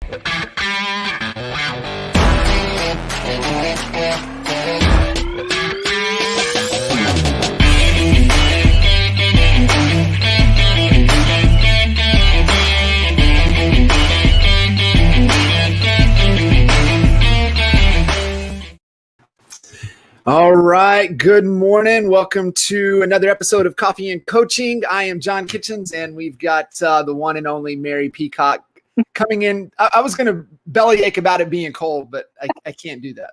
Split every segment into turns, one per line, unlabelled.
All right. Good morning. Welcome to another episode of Coffee and Coaching. I am John Kitchens, and we've got the one and only Mary Peacock coming in. I was going to bellyache about it being cold, but I can't do that.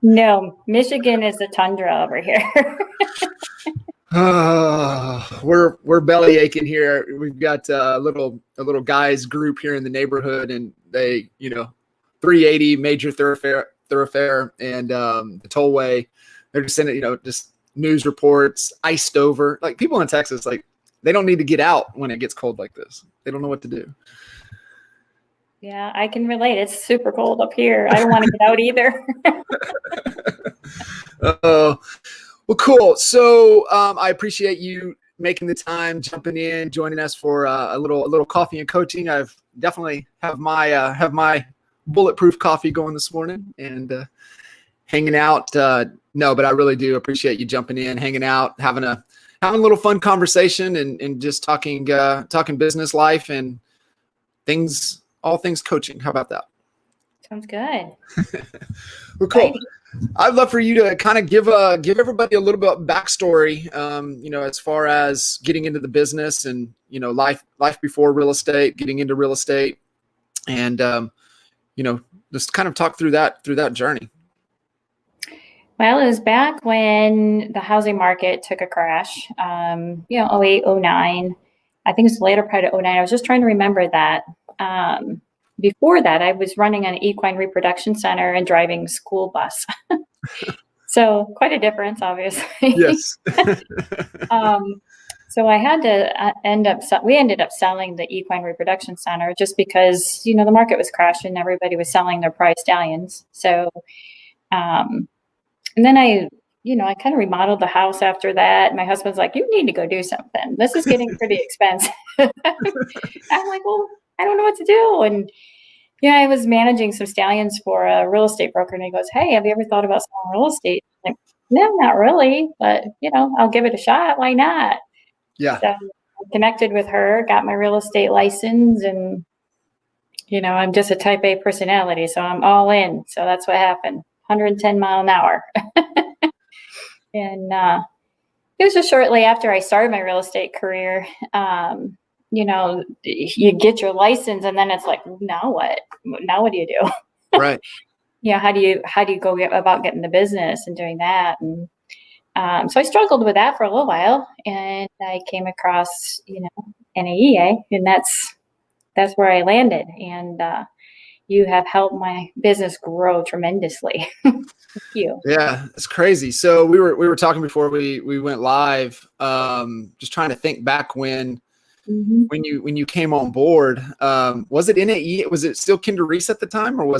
No, Michigan is a tundra over here.
We're belly aching here. We've got a little guys group here in the neighborhood, and they, 380 major thoroughfare and the tollway. They're just sending, just news reports, iced over. Like people in Texas, like they don't need to get out when it gets cold like this. They don't know what to do.
Yeah, I can relate. It's super cold up here. I don't want to get out either.
Well, cool. So I appreciate you making the time, jumping in, joining us for a little coffee and coaching. I've definitely have my bulletproof coffee going this morning and hanging out. No, but I really do appreciate you jumping in, hanging out, having a little fun conversation and just talking business life and all things coaching. How about that?
Sounds good.
Well, cool. I'd love for you to kind of give everybody a little bit of backstory, as far as getting into the business and, life before real estate, getting into real estate, and, just kind of talk through that journey.
Well, it was back when the housing market took a crash, 08, 09. I think it was the later part of 09. I was just trying to remember that. Before that, I was running an equine reproduction center and driving school bus. So quite a difference, obviously. Yes. So I had to we ended up selling the equine reproduction center just because, the market was crashing. Everybody was selling their prize stallions. So, and then I kind of remodeled the house after that. My husband's like, you need to go do something. This is getting pretty expensive. I'm like, well, I don't know what to do. And I was managing some stallions for a real estate broker, and he goes, hey, have you ever thought about selling real estate? I'm like, no, not really, but I'll give it a shot. Why not?
Yeah.
So I connected with her, got my real estate license, and I'm just a type A personality, so I'm all in. So that's what happened. 110 mile an hour. And it was just shortly after I started my real estate career. You get your license, and then it's like, now what? Now what do you do?
Right.
How do you go about getting the business and doing that? And so I struggled with that for a little while, and I came across, NAEA, and that's where I landed. And you have helped my business grow tremendously. Thank you.
Yeah, it's crazy. So we were talking before we went live, just trying to think back when you came on board. Was it NAEA? Was it still Kinder Reese at the time, or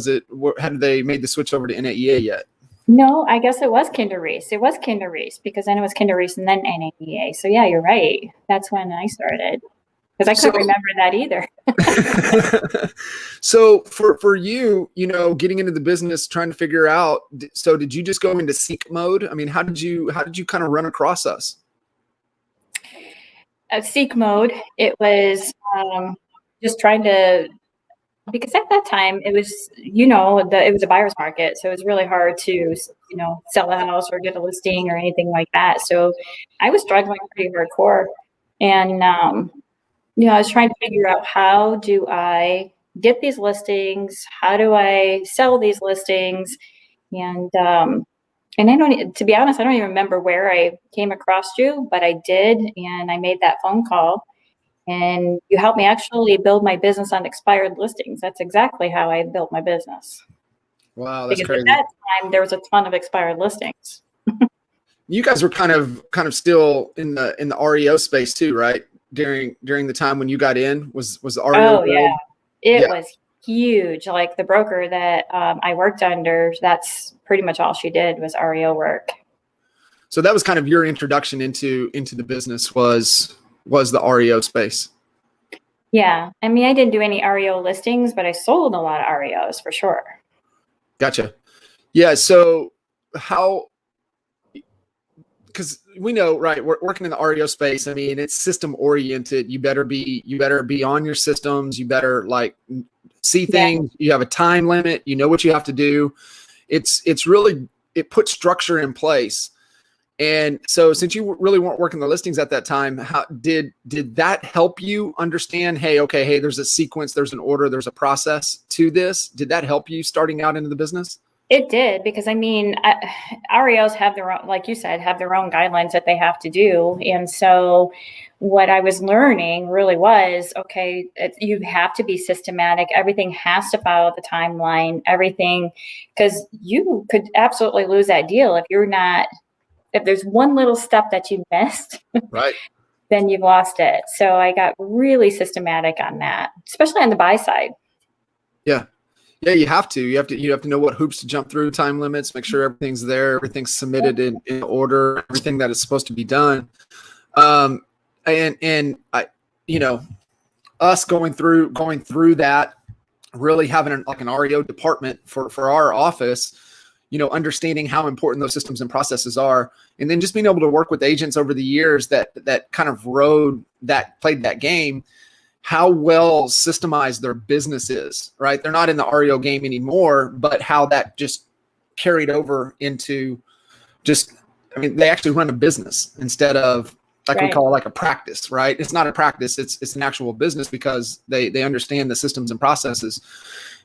had they made the switch over to NAEA yet?
No, I guess it was Kinder Reese. It was Kinder Reese because then it was Kinder Reese and then NAEA. So yeah, you're right. That's when I started because I couldn't remember that either.
So for you, getting into the business, trying to figure out. So did you just go into seek mode? I mean, how did you kind of run across us?
Seek mode. It was just trying to. Because at that time it was, it was a buyer's market. So it was really hard to, sell a house or get a listing or anything like that. So I was struggling pretty hardcore. And, I was trying to figure out, how do I get these listings? How do I sell these listings? And to be honest, I don't even remember where I came across you, but I did. And I made that phone call. And you helped me actually build my business on expired listings. That's exactly how I built my business.
Wow, that's
because
crazy.
At that time, there was a ton of expired listings.
You guys were kind of still in the REO space too, right? During the time when you got in, was the REO?
Oh yeah, it was huge. Like the broker that I worked under, that's pretty much all she did was REO work.
So that was kind of your introduction into the business was the REO space.
Yeah. I mean, I didn't do any REO listings, but I sold a lot of REOs for sure.
Gotcha. Yeah. So how, because we know, right, we're working in the REO space. I mean, it's system oriented. You better be on your systems. You better like see
Yeah.
things. You have a time limit. You know what you have to do. It's really, it puts structure in place. And so since you really weren't working the listings at that time, how did that help you understand, hey, okay, hey, there's a sequence, there's an order, there's a process to this? Did that help you starting out into the business?
It did, because I mean, REOs have their own, like you said, have their own guidelines that they have to do. And so what I was learning really was, okay, you have to be systematic. Everything has to follow the timeline, everything, because you could absolutely lose that deal if there's one little step that you missed,
Right.
then you've lost it. So I got really systematic on that, especially on the buy side.
Yeah. Yeah, you have to. You have to know what hoops to jump through, time limits, make sure everything's there, everything's submitted in order, everything that is supposed to be done. And I, you know, us going through that, really having like an REO department for our office, understanding how important those systems and processes are, and then just being able to work with agents over the years that kind of played that game, how well systemized their business is, right? They're not in the REO game anymore, but how that just carried over into they actually run a business instead of like we call it like a practice, right? It's not a practice. It's an actual business because they understand the systems and processes.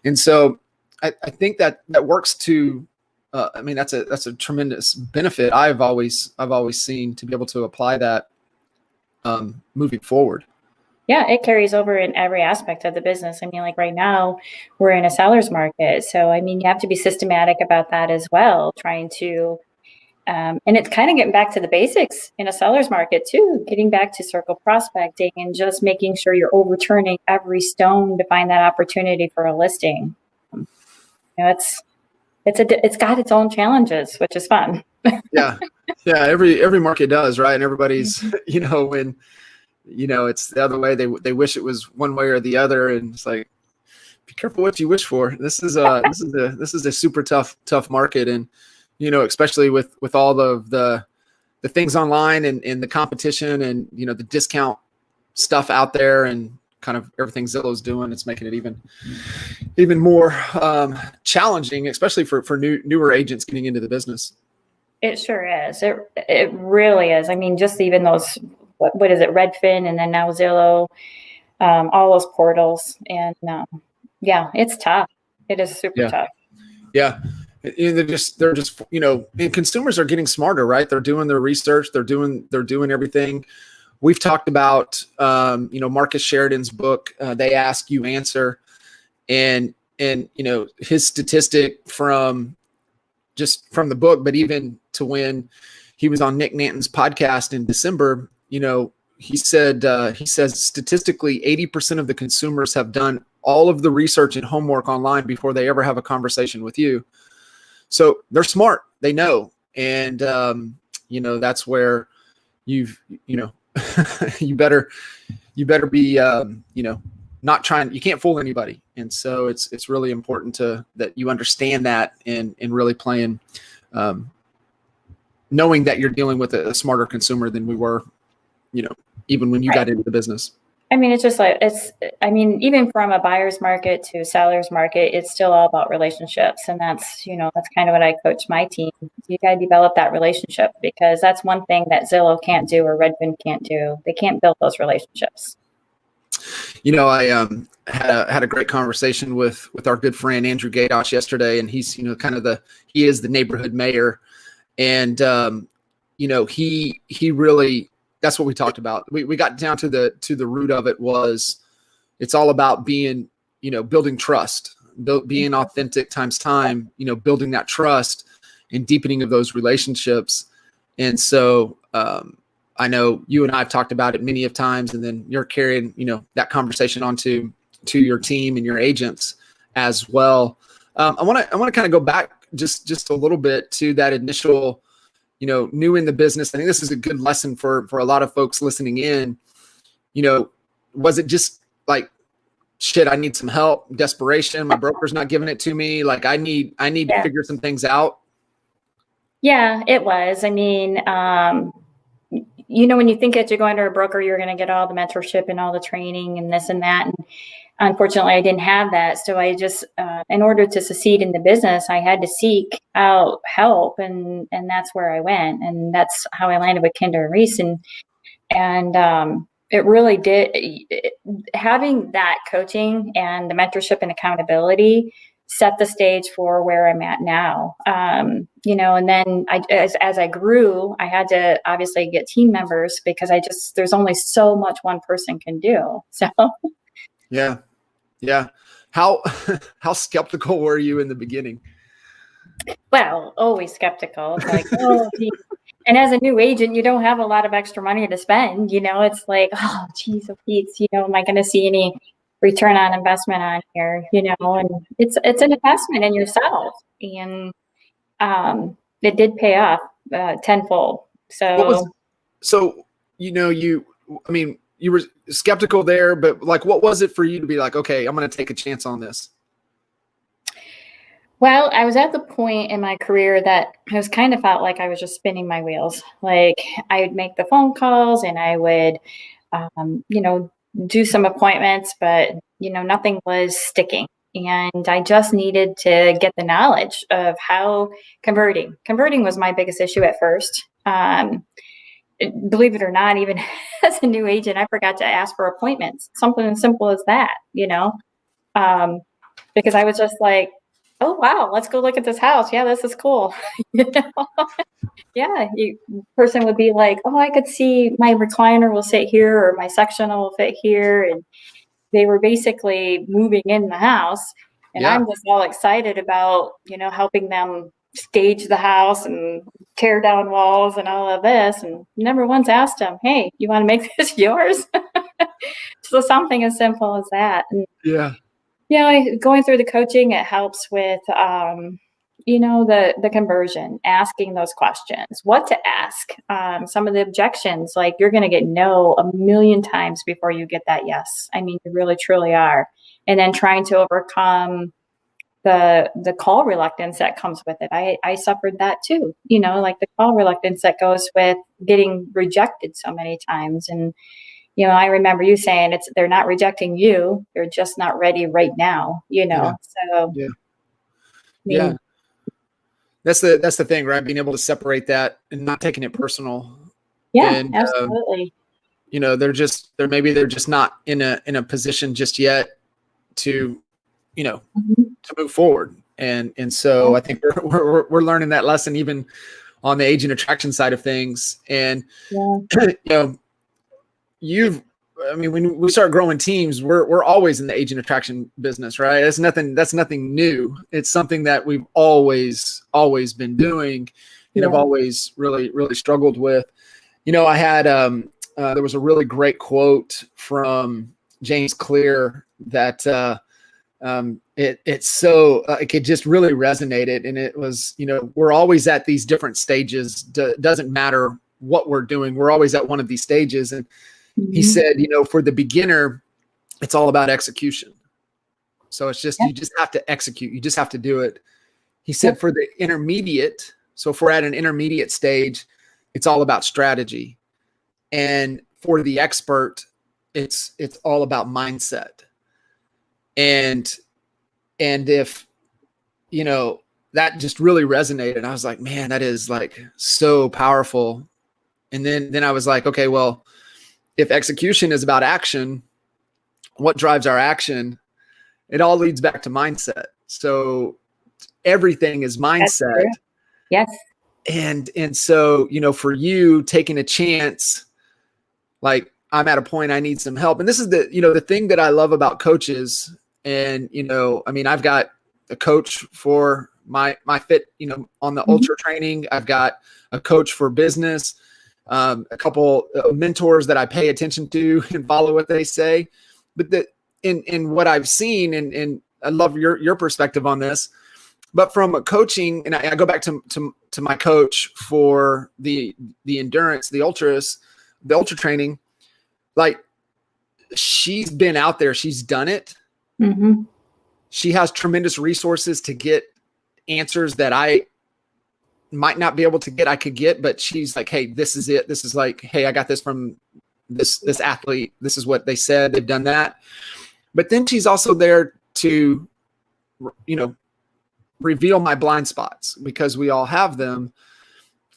And so I think that works to, that's a tremendous benefit I've always seen, to be able to apply that moving forward.
Yeah, it carries over in every aspect of the business. I mean, like right now, we're in a seller's market. So, I mean, you have to be systematic about that as well, trying to, and it's kind of getting back to the basics in a seller's market too, getting back to circle prospecting and just making sure you're overturning every stone to find that opportunity for a listing. It's got its own challenges, which is fun.
Yeah. Every market does, right? And everybody's, when, it's the other way. They wish it was one way or the other, and it's like, be careful what you wish for. This is a super tough market, and especially with all of the things online and the competition and the discount stuff out there and kind of everything Zillow's doing, it's making it even more challenging, especially for newer agents getting into the business.
It sure is. It really is. I mean, just even those, what is it, Redfin, and then now Zillow, all those portals, and yeah, it's tough. It is super tough.
Yeah. They're just, and consumers are getting smarter, right? They're doing their research. They're doing everything. We've talked about, Marcus Sheridan's book, They Ask, You Answer. And his statistic from the book, but even to when he was on Nick Nanton's podcast in December, he says statistically 80% of the consumers have done all of the research and homework online before they ever have a conversation with you. So they're smart, they know. And, that's where you better be, not trying, you can't fool anybody. And so it's really important that you understand that and really playing, knowing that you're dealing with a smarter consumer than we were, even when you got into the business.
I mean, it's just like, even from a buyer's market to seller's market, it's still all about relationships. And that's kind of what I coach my team. You got to develop that relationship, because that's one thing that Zillow can't do or Redfin can't do. They can't build those relationships.
I had a great conversation with our good friend Andrew Gadosh yesterday, and he's he is the neighborhood mayor, and he really, that's what we talked about. We got down to the root of it. Was it's all about being, building trust, being authentic times time, building that trust and deepening of those relationships. And so I know you and I have talked about it many of times, and then you're carrying, that conversation onto your team and your agents as well. I want to kind of go back just a little bit to that initial, new in the business. I think this is a good lesson for a lot of folks listening in. Was it just like, shit, I need some help, desperation, my broker's not giving it to me. Like I need to figure some things out?
Yeah, it was. I mean, when you think that you're going to a broker, you're going to get all the mentorship and all the training and this and that. And unfortunately, I didn't have that. So I just, in order to succeed in the business, I had to seek out help, and that's where I went, and that's how I landed with Kinder and Reese, and it really did. Having that coaching and the mentorship and accountability set the stage for where I'm at now. And then as I grew, I had to obviously get team members, because there's only so much one person can do. So.
Yeah. Yeah. How skeptical were you in the beginning?
Well, always skeptical. It's like, oh, geez. And as a new agent, you don't have a lot of extra money to spend. It's like, oh, geez, oh, Pete's, am I going to see any return on investment on here? And it's an investment in yourself, and it did pay off tenfold. So, you were skeptical there, but like, what was it for you to be like, okay, I'm going to take a chance on this? Well, I was at the point in my career that I was kind of felt like I was just spinning my wheels. Like I would make the phone calls and I would, do some appointments, but, nothing was sticking. And I just needed to get the knowledge of how converting was my biggest issue at first. Believe it or not, even as a new agent, I forgot to ask for appointments, something as simple as that, because I was just like, oh, wow, let's go look at this house. Yeah, this is cool. Yeah, person would be like, oh, I could see my recliner will sit here, or my sectional will fit here. And they were basically moving in the house. And I'm just all excited about, helping them stage the house and tear down walls and all of this. And never once asked them, hey, you want to make this yours? So something as simple as that. And going through the coaching, it helps with, the conversion, asking those questions, what to ask, some of the objections, like you're going to get no a million times before you get that yes. I mean, you really, truly are. And then trying to overcome the call reluctance that comes with it. I suffered that too, like the call reluctance that goes with getting rejected so many times. And I remember you saying they're not rejecting you. They're just not ready right now, So
yeah. That's the thing, right? Being able to separate that and not taking it personal.
Yeah,
and,
absolutely.
They're just not in a position just yet to, to move forward. And so I think we're learning that lesson even on the agent attraction side of things. And, when we start growing teams, we're always in the agent attraction business, right? That's nothing new. It's something that we've always been doing, and I've always really, really struggled with. I had, there was a really great quote from James Clear that, it just really resonated. And it was, we're always at these different stages. Doesn't matter what we're doing. We're always at one of these stages. And he said, for the beginner, it's all about execution. So it's just, you just have to execute. You just have to do it. He said for the intermediate, so if we're at an intermediate stage, it's all about strategy. And for the expert, it's all about mindset. And if, that just really resonated, I was like, man, that is like so powerful. And then I was like, okay, well, if execution is about action, what drives our action? It all leads back to mindset. So everything is mindset.
Yes.
And so, for you taking a chance, like I'm at a point, I need some help. And this is the thing that I love about coaches. And, I've got a coach for my fit, on the ultra training. I've got a coach for business, a couple of mentors that I pay attention to and follow what they say. But in what I've seen, and I love your perspective on this, but from a coaching, and I go back to my coach for the endurance, the ultra training, like she's been out there. She's done it.
Mm-hmm.
She has tremendous resources to get answers that I might not be able to get. I could get, but she's like, hey, this is it. This is like, hey, I got this from this athlete. This is what they said. They've done that. But then she's also there to, reveal my blind spots, because we all have them.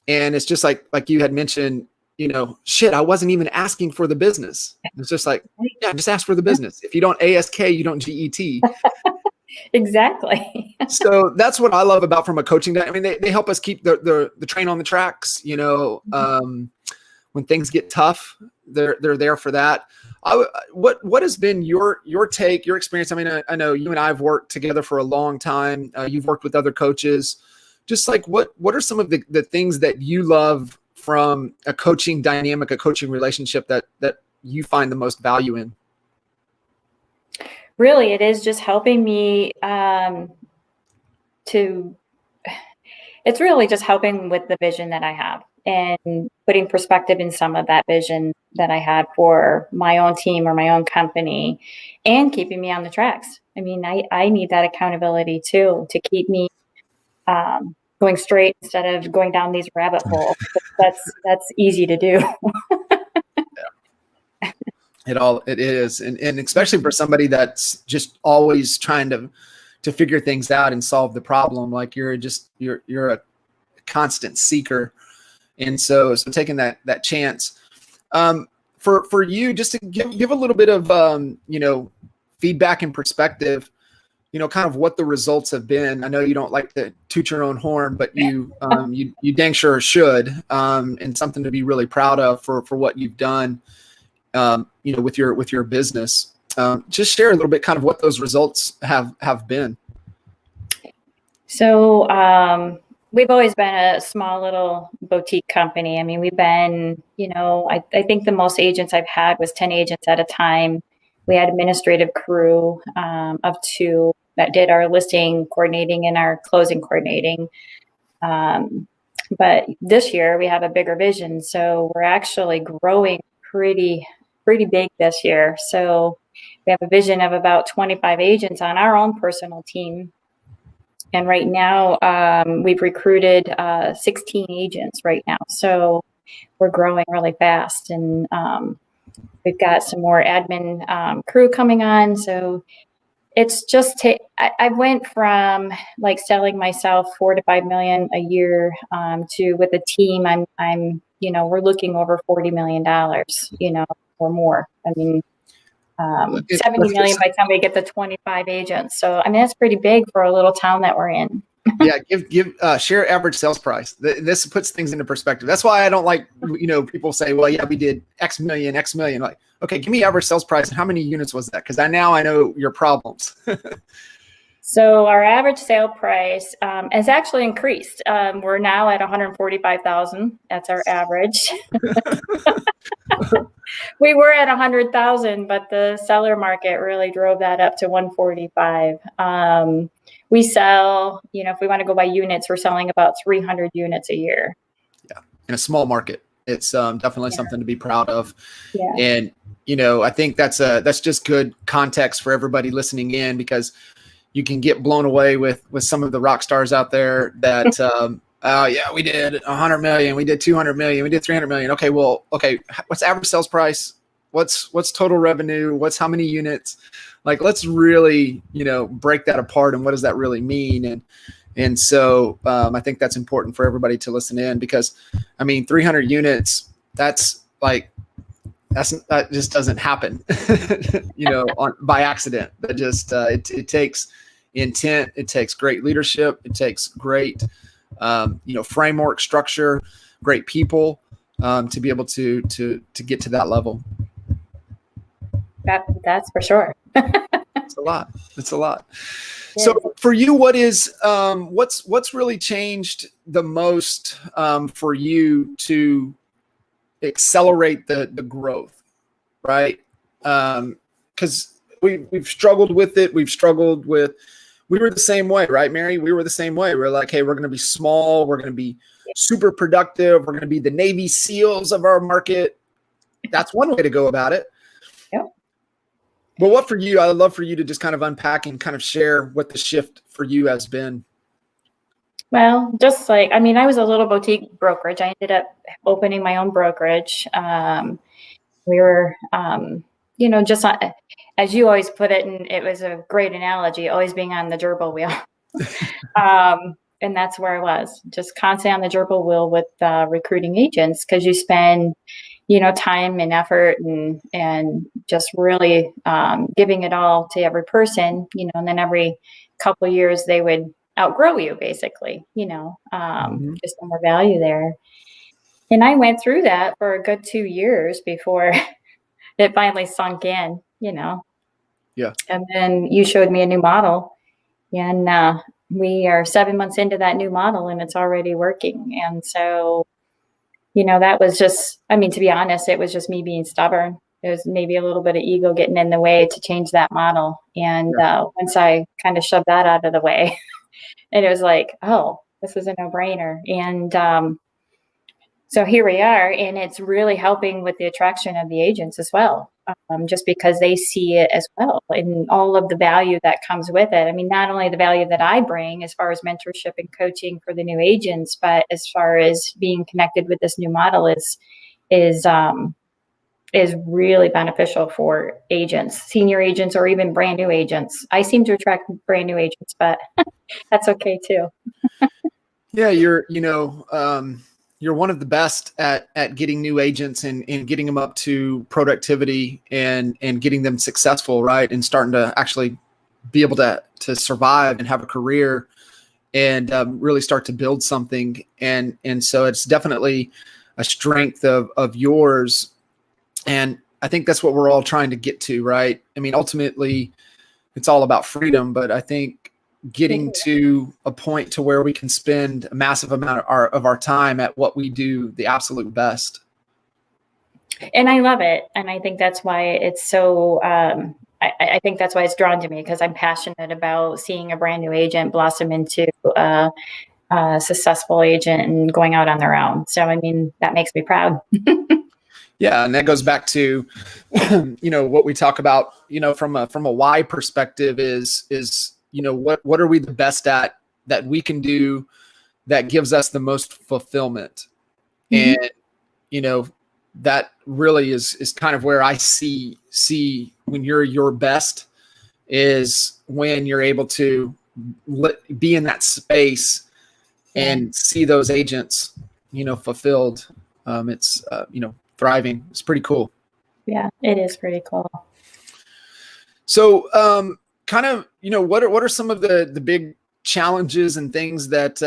And it's just like you had mentioned, I wasn't even asking for the business. It's just like, yeah, just ask for the business. If you don't ASK, you don't GET.
Exactly.
So that's what I love about from a coaching. I mean, they help us keep the train on the tracks, when things get tough, they're there for that. What has been your take, your experience? I mean, I know you and I have worked together for a long time. You've worked with other coaches. Just like what are some of the things that you love from a coaching dynamic, a coaching relationship that you find the most value in?
Really, it is just helping me it's really just helping with the vision that I have and putting perspective in some of that vision that I had for my own team or my own company, and keeping me on the tracks. I mean, I need that accountability too, to keep me going straight instead of going down these rabbit holes. That's easy to do.
It is. And especially for somebody that's just always trying to figure things out and solve the problem. Like you're a constant seeker. And so taking that chance, for you, just to give a little bit of, feedback and perspective, kind of what the results have been. I know you don't like to toot your own horn, but you dang sure should, and something to be really proud of for what you've done, with your business. Just share a little bit kind of what those results have been.
So we've always been a small little boutique company. I mean, we've been, I think the most agents I've had was 10 agents at a time. We had administrative crew of 2 that did our listing coordinating and our closing coordinating. But this year we have a bigger vision. So we're actually growing pretty big this year. So we have a vision of about 25 agents on our own personal team. And right now we've recruited 16 agents right now. So we're growing really fast. And we've got some more admin crew coming on. So it's just, I went from like selling myself $4 to $5 million a year to, with a team, I'm we're looking over $40 million, or more. I mean, 70 million by the time we get to 25 agents. So, I mean, that's pretty big for a little town that we're in.
Yeah. Share average sales price. This puts things into perspective. That's why I don't like, people say, well, yeah, we did X million. Like, okay, give me average sales price. And how many units was that? Because I know your problems.
So our average sale price has actually increased. We're now at 145,000. That's our average. We were at 100,000, but the seller market really drove that up to 145. We sell, if we want to go by units, we're selling about 300 units a year.
Yeah, in a small market, it's definitely something to be proud of.
Yeah.
And I think that's just good context for everybody listening in, because you can get blown away with some of the rock stars out there that, yeah, we did 100 million, we did 200 million, we did 300 million. Okay, what's average sales price? What's total revenue? What's how many units? Like, let's really, break that apart, and what does that really mean? And so I think that's important for everybody to listen in, because, I mean, 300 units, that just doesn't happen, by accident. That just it takes intent, it takes great leadership, it takes great framework, structure, great people to be able to get to that level.
That's for sure.
It's a lot. Yeah. So for you, what's really changed the most for you to accelerate the growth, right? Because we've struggled with it. We were the same way, right, Mary? We were the same way. We're like, hey, we're going to be small. We're going to be super productive. We're going to be the Navy SEALs of our market. That's one way to go about it.
Yep.
But what for you, I'd love for you to just kind of unpack and kind of share what the shift for you has been.
Well, just like, I mean, I was a little boutique brokerage. I ended up opening my own brokerage. We were, just as you always put it, and it was a great analogy, always being on the gerbil wheel. And that's where I was, just constantly on the gerbil wheel with recruiting agents, because you spend, time and effort and just really giving it all to every person, and then every couple of years they would outgrow you, basically, just no more value there. And I went through that for a good 2 years before it finally sunk in,
Yeah.
And then you showed me a new model, and we are 7 months into that new model, and it's already working. And so, that was just, I mean, to be honest, it was just me being stubborn. It was maybe a little bit of ego getting in the way to change that model. And once I kind of shoved that out of the way, and it was like, oh, this is a no-brainer. And so here we are, and it's really helping with the attraction of the agents as well, just because they see it as well, and all of the value that comes with it. I mean, not only the value that I bring as far as mentorship and coaching for the new agents, but as far as being connected with this new model is really beneficial for agents, senior agents, or even brand new agents. I seem to attract brand new agents, but that's okay too.
Yeah, you're one of the best at getting new agents and getting them up to productivity and getting them successful, right? And starting to actually be able to survive and have a career and really start to build something. And so it's definitely a strength of yours. And I think that's what we're all trying to get to, right? I mean, ultimately, it's all about freedom, but I think getting to a point to where we can spend a massive amount of our time at what we do the absolute best.
And I love it. And I think that's why it's so, I think that's why it's drawn to me, because I'm passionate about seeing a brand new agent blossom into a successful agent and going out on their own. So, I mean, that makes me proud.
Yeah. And that goes back to, what we talk about, from a why perspective is, what are we the best at that we can do that gives us the most fulfillment? And, that really is kind of where I see when you're your best is when you're able to be in that space and see those agents, fulfilled. It's, thriving. It's pretty cool.
Yeah, it is pretty cool.
So, kind of, what are some of the big challenges and things that,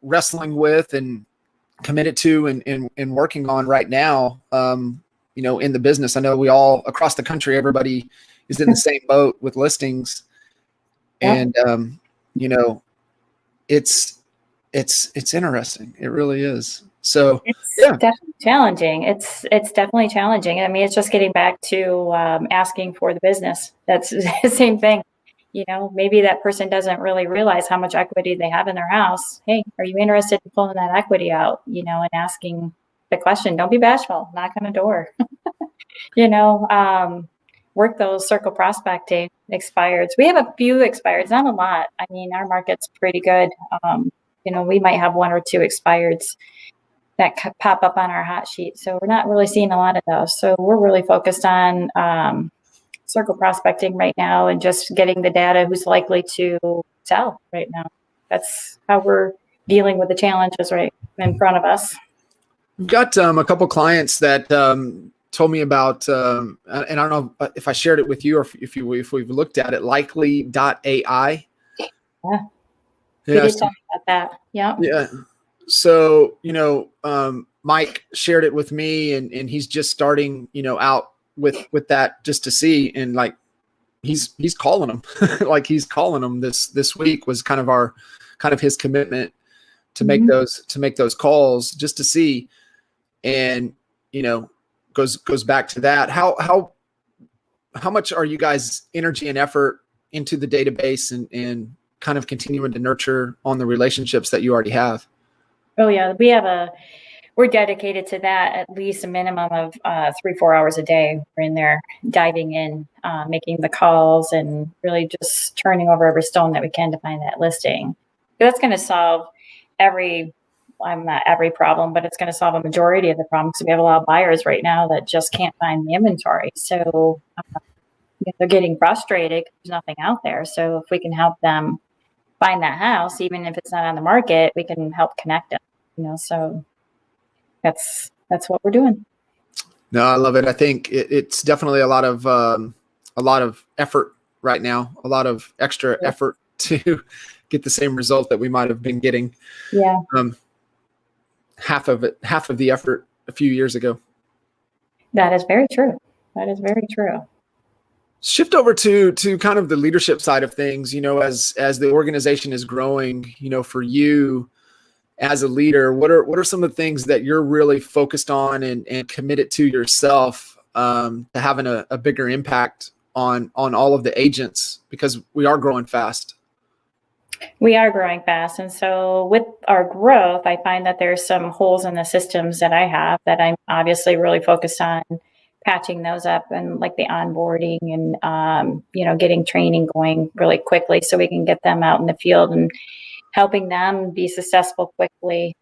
wrestling with and committed to and working on right now, in the business? I know we all across the country, everybody is in the same boat with listings. And, it's interesting. It really is. So
it's definitely challenging. It's definitely challenging. I mean, it's just getting back to asking for the business. That's the same thing. Maybe that person doesn't really realize how much equity they have in their house. Hey, are you interested in pulling that equity out? And asking the question. Don't be bashful. Knock on a door. Work those circle prospecting expireds. We have a few expireds, not a lot. I mean, our market's pretty good. We might have one or two expireds that pop up on our hot sheet. So we're not really seeing a lot of those. So we're really focused on circle prospecting right now and just getting the data who's likely to sell right now. That's how we're dealing with the challenges right in front of us.
We've got a couple clients that told me about, and I don't know if I shared it with you or if we've looked at it, likely.ai.
Yeah. You did talk about that. Yeah.
Yeah. So, Mike shared it with me and he's just starting, out with that just to see. And like, he's calling them like he's calling them this week was kind of his commitment to make those calls just to see. And, goes back to that. How much are you guys energy and effort into the database and kind of continuing to nurture on the relationships that you already have?
Oh yeah, we're we're dedicated to that at least a minimum of 3-4 hours a day. We're in there diving in, making the calls, and really just turning over every stone that we can to find that listing. That's going to solve not every problem, but it's going to solve a majority of the problems. So we have a lot of buyers right now that just can't find the inventory. So they're getting frustrated because there's nothing out there. So if we can help them find that house, even if it's not on the market, we can help connect them. So that's what we're doing.
No, I love it. I think it's definitely a lot of effort right now, a lot of extra effort to get the same result that we might have been getting.
Yeah.
Half of the effort a few years ago.
That is very true. That is very true.
Shift over to kind of the leadership side of things, as the organization is growing, for you as a leader, what are some of the things that you're really focused on and committed to yourself, to having a bigger impact on all of the agents, because we are growing fast.
We are growing fast. And so with our growth, I find that there's some holes in the systems that I have that I'm obviously really focused on patching those up, and like the onboarding and, getting training going really quickly so we can get them out in the field and helping them be successful quickly.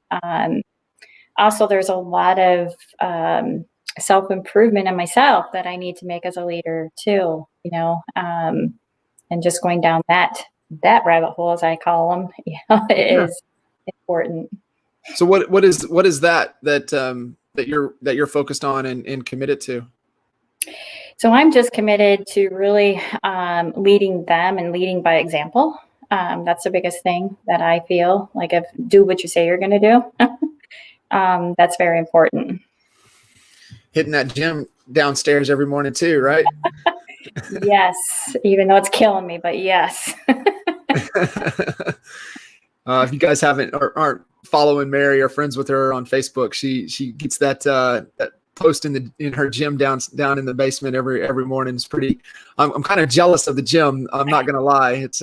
Also, there's a lot of self-improvement in myself that I need to make as a leader too, and just going down that rabbit hole, as I call them, is important.
So what is that you're focused on and committed to?
So I'm just committed to really leading them and leading by example. That's the biggest thing that I feel like. If do what you say you're going to do, that's very important.
Hitting that gym downstairs every morning too, right?
Yes, even though it's killing me, but yes.
If you guys aren't following Mary or friends with her on Facebook, she gets that post in her gym down in the basement every morning. It's pretty. I'm kind of jealous of the gym. I'm not gonna lie. It's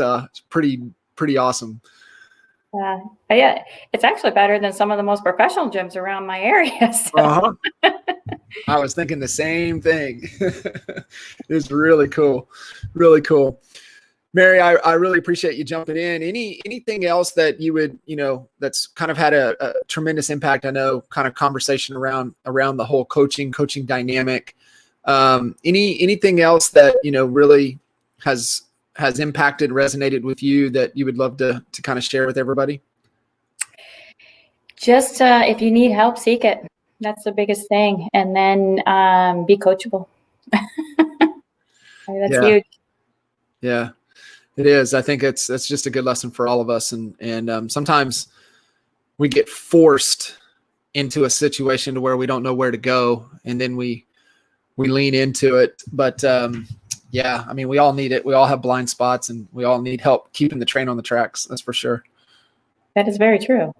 pretty awesome.
Yeah, it's actually better than some of the most professional gyms around my area. So.
Uh-huh. I was thinking the same thing. It's really cool. Really cool. Mary, I really appreciate you jumping in. Anything else that you would, that's kind of had a tremendous impact? I know kind of conversation around the whole coaching dynamic. Anything else that, really has impacted, resonated with you that you would love to kind of share with everybody?
Just if you need help, seek it. That's the biggest thing. And then be coachable. That's huge.
Yeah, it is. I think it's just a good lesson for all of us. And sometimes we get forced into a situation to where we don't know where to go, and then we lean into it. But yeah, I mean, we all need it. We all have blind spots, and we all need help keeping the train on the tracks. That's for sure.
That is very true.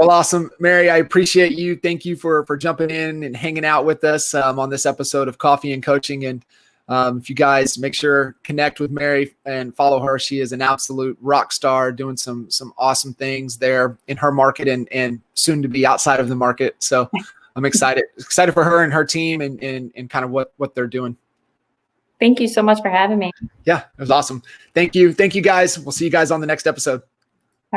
Well, awesome. Mary, I appreciate you. Thank you for jumping in and hanging out with us on this episode of Coffee and Coaching. And if you guys make sure connect with Mary and follow her, she is an absolute rock star, doing some awesome things there in her market and soon to be outside of the market. So I'm excited for her and her team and kind of what they're doing.
Thank you so much for having me.
Yeah, it was awesome. Thank you. Thank you guys. We'll see you guys on the next episode.